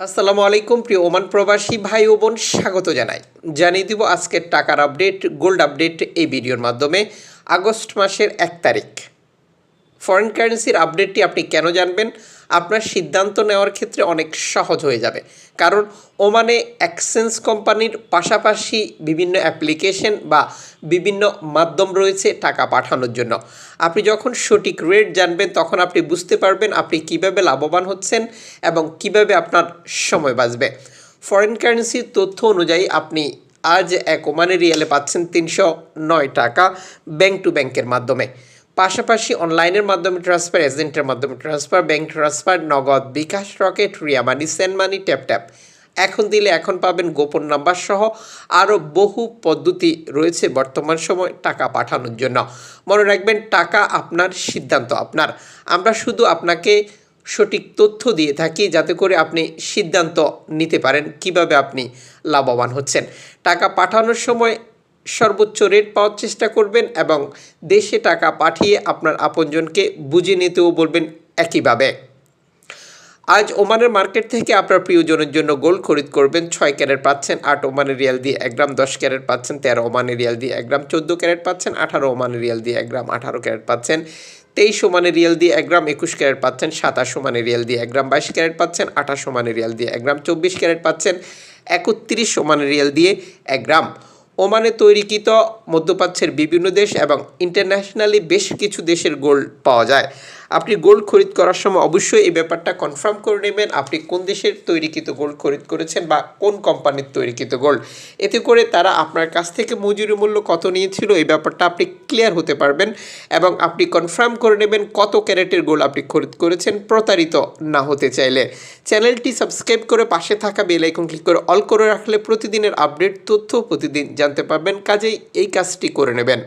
আসসালামু আলাইকুম প্রিয় ওমান প্রবাসী ভাই ও বোন, স্বাগত জানাই। জানিয়ে দিব আজকের টাকার আপডেট, গোল্ড আপডেট এই ভিডিওর মাধ্যমে। আগস্ট মাসের 1 তারিখ ফরেন কারেন্সির আপডেটটি আপনি কেন জানবেন? আপনার সিদ্ধান্ত নেওয়ার ক্ষেত্রে অনেক সহজ হয়ে যাবে, কারণ ওমানে এক্সচেঞ্জ কোম্পানির পাশাপাশি বিভিন্ন অ্যাপ্লিকেশন বা বিভিন্ন মাধ্যম রয়েছে টাকা পাঠানোর জন্য। আপনি যখন সঠিক রেট জানবেন তখন আপনি বুঝতে পারবেন আপনি কিভাবে লাভবান হচ্ছেন এবং কিভাবে আপনার সময় বাঁচবে। ফরেন কারেন্সির তথ্য অনুযায়ী আপনি আজ এক ওমানি রিয়ালে পাচ্ছেন 309 টাকা ব্যাংক টু ব্যাংকের মাধ্যমে। পাশাপাশি অনলাইনের মাধ্যমে ট্রান্সফার, এজেন্টের মাধ্যমে ট্রান্সফার, ব্যাংক ট্রান্সফার, নগদ, বিকাশ, রকেট, রিয়া মানি, সেন্ড মানি, ট্যাপ ট্যাপ এখন দিলে এখন পাবেন গোপন নাম্বার সহ আরও বহু পদ্ধতি রয়েছে বর্তমান সময় টাকা পাঠানোর জন্য। মনে রাখবেন, টাকা আপনার, সিদ্ধান্ত আপনার। আমরা শুধু আপনাকে সঠিক তথ্য দিয়ে থাকি যাতে করে আপনি সিদ্ধান্ত নিতে পারেন কিভাবে আপনি লাভবান হচ্ছেন। টাকা পাঠানোর সময় সর্বোচ্চ রেট পাওয়ার চেষ্টা করবেন এবং দেশে টাকা পাঠিয়ে আপনার আপনজনকে বুঝে নিতেও বলবেন একইভাবে। আজ ওমানের মার্কেট থেকে আপনার প্রিয়জনের জন্য গোল্ড খরিদ করবেন। 6 ক্যারেট পাচ্ছেন 8 ওমানি রিয়াল দিয়ে 1 গ্রাম, 10 ক্যারেট পাচ্ছেন 13 ওমানি রিয়াল দিয়ে 1 গ্রাম, 14 ক্যারেট পাচ্ছেন 18 ওমানি রিয়াল দিয়ে 1 গ্রাম, 18 ক্যারেট পাচ্ছেন 23 ওমানি রিয়াল দিয়ে 1 গ্রাম, 21 ক্যারেট পাচ্ছেন 27 ওমানি রিয়াল দিয়ে 1 গ্রাম, 22 ক্যারেট পাচ্ছেন 28 ওমানি রিয়াল দিয়ে 1 গ্রাম, 24 ক্যারেট পাচ্ছেন 31 ওমানি রিয়াল দিয়ে 1 গ্রাম। ওমানে তৈরিকৃত মধ্যপ্রাচ্যের বিভিন্ন দেশ এবং ইন্টারন্যাশনালি বেশ কিছু দেশের গোল্ড পাওয়া যায়। আপনি গোল্ড খরিদ করার সময় অবশ্যই এই ব্যাপারটা কনফার্ম করে নেবেন আপনি কোন দেশের তৈরিকৃত গোল্ড খরিদ করেছেন বা কোন কোম্পানির তৈরিকৃত গোল্ড। এতে করে তারা আপনার কাছ থেকে মজুরি মূল্য কত নিয়েছিল এই ব্যাপারটা আপনি ক্লিয়ার হতে পারবেন এবং আপনি কনফার্ম করে নেবেন কত ক্যারেটের গোল্ড আপনি খরিদ করেছেন, প্রতারিত না হতে চাইলে। চ্যানেলটি সাবস্ক্রাইব করে পাশে থাকা বেল আইকন ক্লিক করে অল করে রাখলে প্রতিদিনের আপডেট তথ্য প্রতিদিন জানতে পারবেন। কাজেই এই কাজটি করে নেবেন।